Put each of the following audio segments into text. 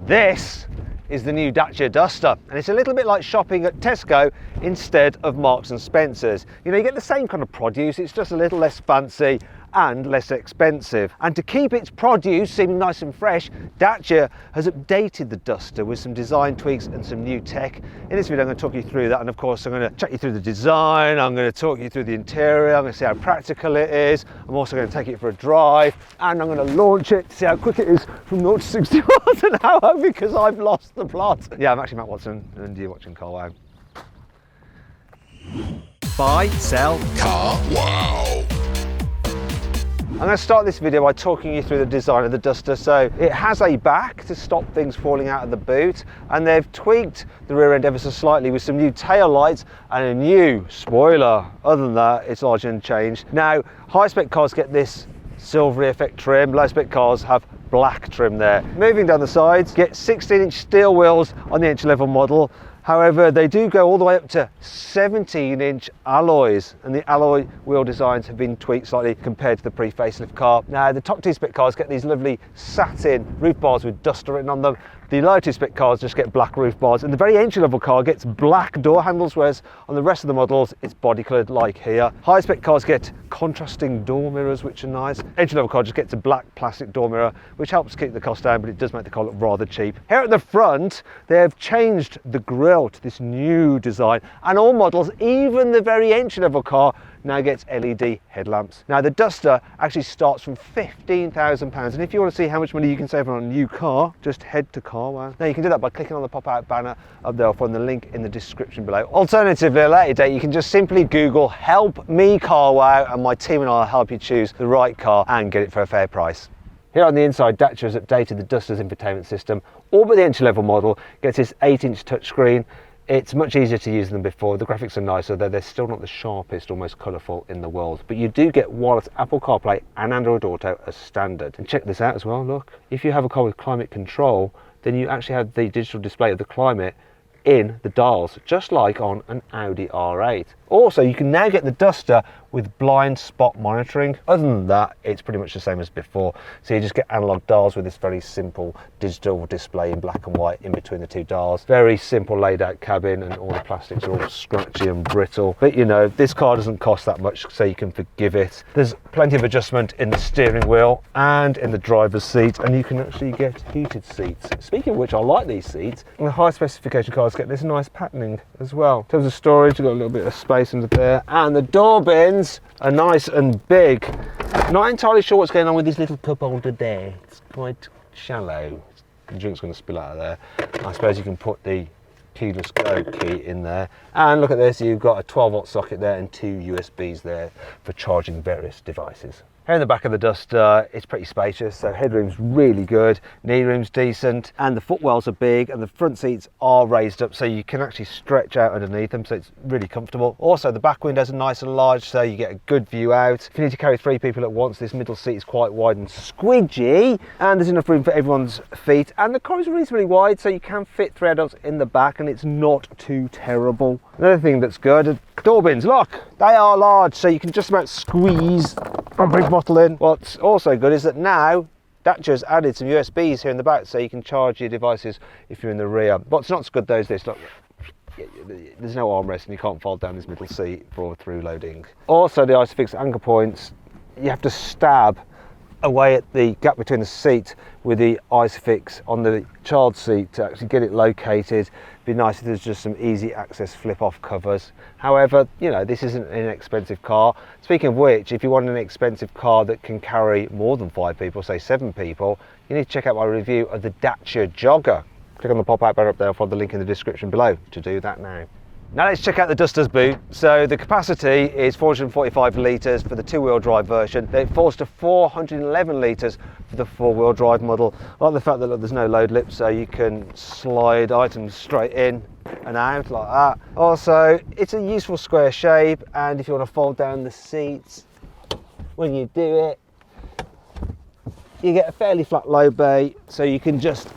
This is the new Dacia Duster, and it's a little bit like shopping at Tesco instead of Marks and Spencer's. You know, you get the same kind of produce, it's just a little less fancy and less expensive. And to keep its produce seeming nice and fresh, Dacia has updated the Duster with some design tweaks and some new tech. In this video I'm going to talk you through that, and of course I'm going to chat you through the design, I'm going to talk you through the interior, I'm going to see how practical it is, I'm also going to take it for a drive, and I'm going to launch it to see how quick it is from 0 to 60 miles an hour because I've lost the plot. Yeah, I'm actually Matt Watson and you're watching Carwow. Buy, sell, Carwow. I'm going to start this video by talking you through the design of the Duster. So it has a back to stop things falling out of the boot, and they've tweaked the rear end ever so slightly with some new tail lights and a new spoiler. Other than that, it's largely unchanged. Now, high spec cars get this silvery effect trim, low spec cars have black trim there. Moving down the sides, get 16-inch steel wheels on the entry-level model. However, they do go all the way up to 17-inch alloys, and the alloy wheel designs have been tweaked slightly compared to the pre-facelift car. Now, the top two spec cars get these lovely satin roof bars with Duster written on them. The lower two spec cars just get black roof bars, and the very entry-level car gets black door handles, whereas on the rest of the models it's body coloured like here. High spec cars get contrasting door mirrors, which are nice. Entry-level car just gets a black plastic door mirror, which helps keep the cost down, but it does make the car look rather cheap. Here at the front, they have changed the grille to this new design, and all models, even the very entry-level car, now gets LED headlamps. Now, the Duster actually starts from £15,000, and if you want to see how much money you can save on a new car, just head to Carwow. Now, you can do that by clicking on the pop-out banner up there. I'll find the link in the description below. Alternatively, at a later date, you can just simply Google "Help Me Carwow," and my team and I will help you choose the right car and get it for a fair price. Here on the inside, Dacia has updated the Duster's infotainment system. All but the entry-level model gets this 8-inch touchscreen. It's much easier to use than before. The graphics are nicer, though they're still not the sharpest or most colourful in the world. But you do get wireless Apple CarPlay and Android Auto as standard. And check this out as well, look. If you have a car with climate control, then you actually have the digital display of the climate in the dials, just like on an Audi R8. Also, you can now get the Duster with blind spot monitoring. Other than that, it's pretty much the same as before. So you just get analog dials with this very simple digital display in black and white in between the two dials. Very simple laid out cabin, and all the plastics are all scratchy and brittle. But you know, this car doesn't cost that much, so you can forgive it. There's plenty of adjustment in the steering wheel and in the driver's seat, and you can actually get heated seats. Speaking of which, I like these seats. And the high specification cars get this nice patterning as well. In terms of storage, you've got a little bit of space under there, and the door bins are nice and big. Not entirely sure what's going on with this little cup holder there. It's quite shallow. The drink's going to spill out of there. I suppose you can put the keyless go key in there. And look at this, you've got a 12-volt socket there and 2 USBs there for charging various devices. Here in the back of the Duster, it's pretty spacious, so headroom's really good, knee room's decent, and the footwells are big, and the front seats are raised up so you can actually stretch out underneath them, so it's really comfortable. Also, the back windows are nice and large, so you get a good view out. If you need to carry 3 people at once, this middle seat is quite wide and squidgy, and there's enough room for everyone's feet, and the car is reasonably wide, so you can fit 3 adults in the back, and it's not too terrible. Another thing that's good, door bins, look, they are large, so you can just about squeeze a big bottle in. What's also good is that now Dacia's added some USBs here in the back, so you can charge your devices if you're in the rear. What's not so good though is this, look, there's no armrest and you can't fold down this middle seat for through loading. Also, the ISOFIX anchor points, you have to stab away at the gap between the seat with the ISOFIX on the child seat to actually get it located. Be nice if there's just some easy access flip off covers. However, you know, this isn't an inexpensive car. Speaking of which, if you want an expensive car that can carry more than 5 people, say 7 people, you need to check out my review of the Dacia Jogger. Click on the pop-out banner up there, I'll find the link in the description below to do that now. Now let's check out the Duster's boot. So the capacity is 445 litres for the 2-wheel drive version. It falls to 411 litres for the 4-wheel drive model. I like the fact that look, there's no load lip, so you can slide items straight in and out like that. Also, it's a useful square shape, and if you want to fold down the seats, when you do it, you get a fairly flat low bay, so you can just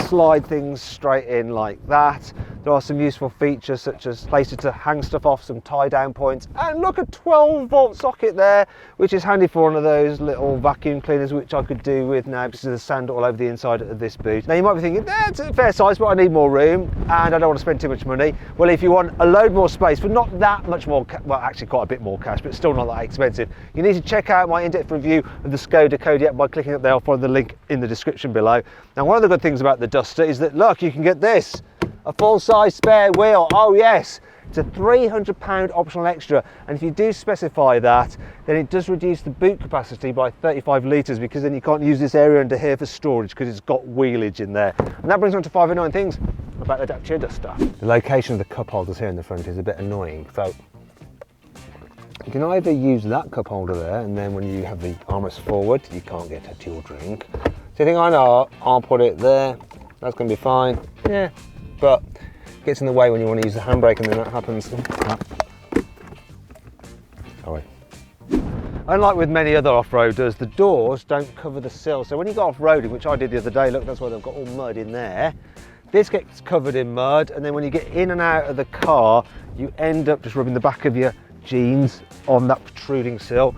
slide things straight in like that. There are some useful features such as places to hang stuff off, some tie down points, and look, a 12-volt socket there, which is handy for one of those little vacuum cleaners, which I could do with now because there's sand all over the inside of this boot. Now you might be thinking, that's a fair size, but I need more room and I don't want to spend too much money. Well, if you want a load more space for not that much more, well, actually quite a bit more cash, but still not that expensive, you need to check out my in-depth review of the Skoda Kodiaq by clicking up there. I'll find the link in the description below. Now, one of the good things about the Duster is that, look, you can get this, a full-size spare wheel. Oh yes, it's a £300 optional extra, and if you do specify that, then it does reduce the boot capacity by 35 litres, because then you can't use this area under here for storage because it's got wheelage in there. And that brings on to 5 or 9 things about the Dacia Duster. The location of the cup holders here in the front is a bit annoying, so you can either use that cup holder there, and then when you have the armrest forward, you can't get to your drink. So you think, I know, I'll put it there, that's going to be fine. Yeah, but it gets in the way when you want to use the handbrake, and then that happens. Sorry. Unlike with many other off-roaders, the doors don't cover the sill. So when you go off-roading, which I did the other day, look, that's why they've got all mud in there. This gets covered in mud, and then when you get in and out of the car, you end up just rubbing the back of your jeans on that protruding sill.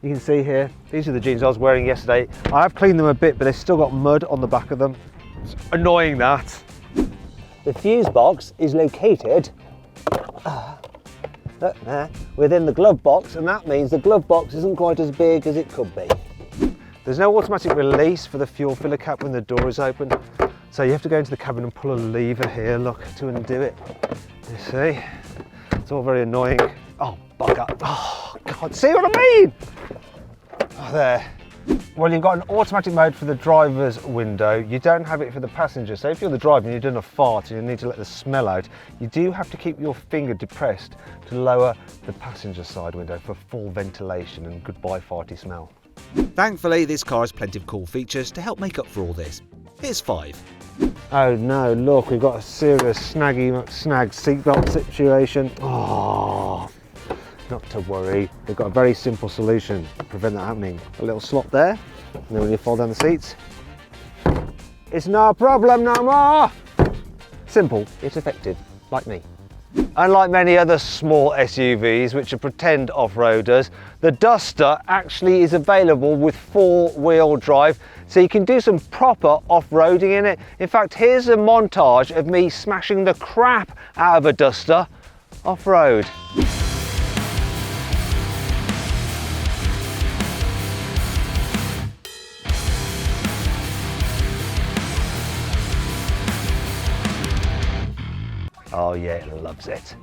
You can see here, these are the jeans I was wearing yesterday. I have cleaned them a bit, but they've still got mud on the back of them. It's annoying, that. The fuse box is located within the glove box, and that means the glove box isn't quite as big as it could be. There's no automatic release for the fuel filler cap when the door is open, so you have to go into the cabin and pull a lever here, look, to undo it. You see? It's all very annoying. Oh, bugger. Oh, God, see what I mean? Oh, there. Well, you've got an automatic mode for the driver's window. You don't have it for the passenger. So if you're the driver and you've done a fart and you need to let the smell out, you do have to keep your finger depressed to lower the passenger side window for full ventilation and goodbye farty smell. Thankfully, this car has plenty of cool features to help make up for all this. Here's 5. Oh no, look, we've got a serious snag seatbelt situation. Oh, not to worry. We've got a very simple solution to prevent that happening. A little slot there, and then when you fold down the seats, it's no problem no more. Simple, yet effective, like me. Unlike many other small SUVs, which are pretend off-roaders, the Duster actually is available with 4-wheel drive, so you can do some proper off-roading in it. In fact, here's a montage of me smashing the crap out of a Duster off-road. Oh yeah, it loves it.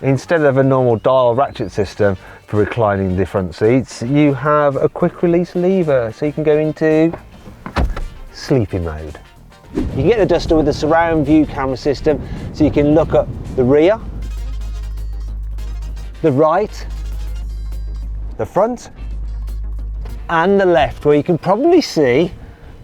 Instead of a normal dial ratchet system for reclining the front seats, you have a quick release lever, so you can go into sleeping mode. You can get the Duster with a surround view camera system, so you can look at the rear, the right, the front, and the left, where you can probably see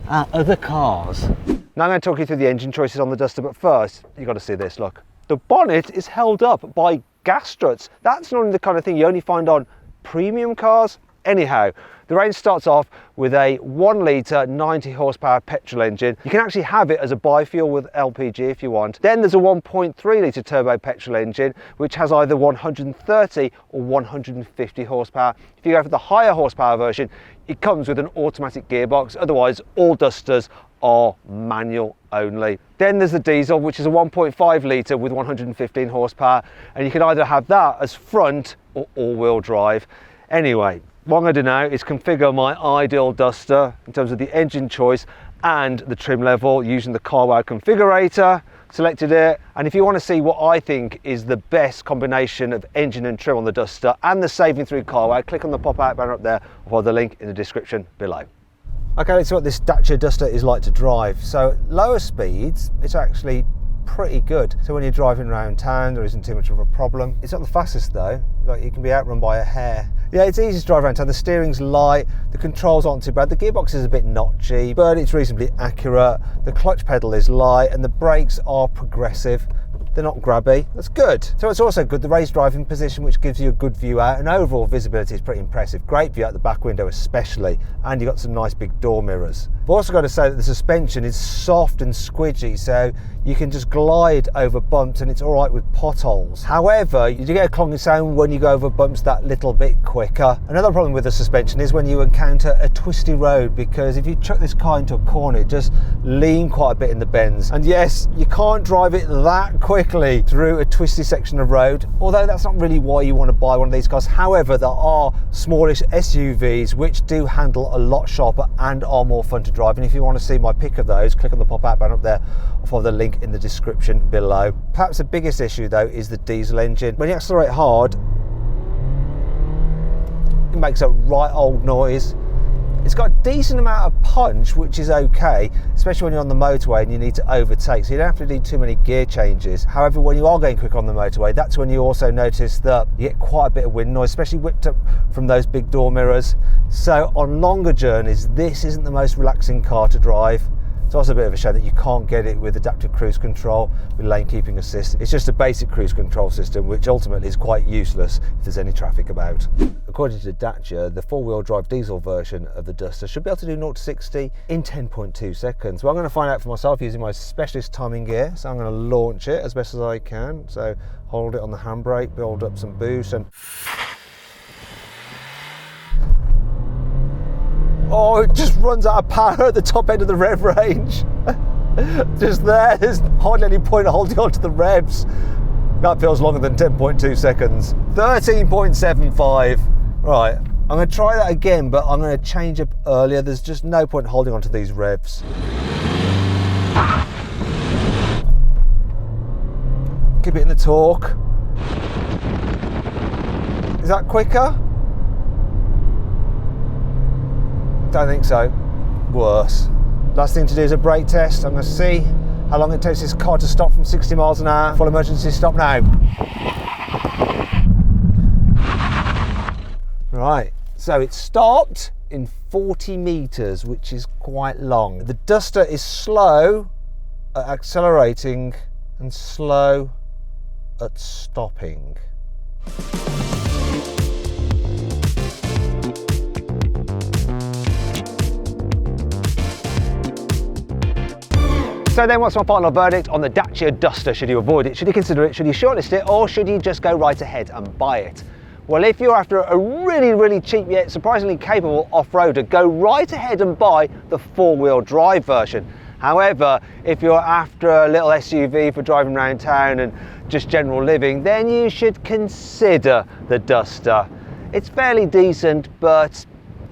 other cars. Now I'm going to talk you through the engine choices on the Duster, but first, you've got to see this, look. The bonnet is held up by gas struts. That's not the kind of thing you only find on premium cars. Anyhow, the range starts off with a 1 litre 90 horsepower petrol engine. You can actually have it as a biofuel with LPG if you want. Then there's a 1.3 litre turbo petrol engine, which has either 130 or 150 horsepower. If you go for the higher horsepower version, it comes with an automatic gearbox. Otherwise, all Dusters are manual only. Then there's the diesel, which is a 1.5 litre with 115 horsepower, and you can either have that as front or all-wheel drive. Anyway, what I'm going to do now is configure my ideal Duster in terms of the engine choice and the trim level using the carwow configurator. Selected it, and if you want to see what I think is the best combination of engine and trim on the Duster and the saving through carwow, click on the pop-out banner up there or the link in the description below. Okay, let's see what this Dacia Duster is like to drive. So at lower speeds, it's actually pretty good. So when you're driving around town, there isn't too much of a problem. It's not the fastest though, like you can be outrun by a hair. Yeah, it's easy to drive around town. The steering's light, the controls aren't too bad. The gearbox is a bit notchy, but it's reasonably accurate. The clutch pedal is light and the brakes are progressive. they're not grabby. That's good. So it's also good, the raised driving position, which gives you a good view out, and overall visibility is pretty impressive. Great view out the back window especially, and you've got some nice big door mirrors. I've also got to say that the suspension is soft and squidgy, so you can just glide over bumps and it's all right with potholes. However, you do get a clonky sound when you go over bumps that little bit quicker. Another problem with the suspension is when you encounter a twisty road, because if you chuck this car into a corner, it just lean quite a bit in the bends. And yes, you can't drive it that quickly through a twisty section of road, although that's not really why you want to buy one of these cars. However, there are smallish SUVs which do handle a lot sharper and are more fun to drive. And if you want to see my pick of those, click on the pop-out button up there or follow the link in the description below. Perhaps the biggest issue though is the diesel engine. When you accelerate hard, it makes a right old noise. It's got a decent amount of punch, which is okay, especially when you're on the motorway and you need to overtake, so you don't have to do too many gear changes. However, when you are going quick on the motorway, that's when you also notice that you get quite a bit of wind noise, especially whipped up from those big door mirrors. So on longer journeys, this isn't the most relaxing car to drive. It's also a bit of a shame that you can't get it with adaptive cruise control with lane keeping assist. It's just a basic cruise control system, which ultimately is quite useless if there's any traffic about. According to Dacia, the four-wheel drive diesel version of the Duster should be able to do 0 to 60 in 10.2 seconds. Well, I'm going to find out for myself using my specialist timing gear. So I'm going to launch it as best as I can. So hold it on the handbrake, build up some boost, and oh, it just runs out of power at the top end of the rev range. Just there's hardly any point holding on to the revs. That feels longer than 10.2 seconds. 13.75. Right, I'm going to try that again, but I'm going to change up earlier. There's just no point holding on to these revs. Keep it in the torque. Is that quicker? Don't think so. Worse. Last thing to do is a brake test. I'm going to see how long it takes this car to stop from 60 miles an hour. Full emergency stop now. Right, so it stopped in 40 meters, which is quite long. The Duster is slow at accelerating and slow at stopping. So then, what's my final verdict on the Dacia Duster? Should you avoid it? Should you consider it? Should you shortlist it? Or should you just go right ahead and buy it? Well, if you're after a really cheap yet surprisingly capable off-roader, go right ahead and buy the four-wheel drive version. However, if you're after a little SUV for driving around town and just general living, then you should consider the Duster. It's fairly decent, but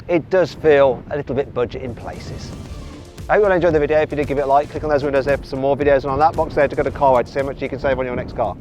it does feel a little bit budget in places. I hope you all enjoyed the video. If you did, give it a like, click on those windows there for some more videos, and on that box there to go to Carwow to see how much you can save on your next car.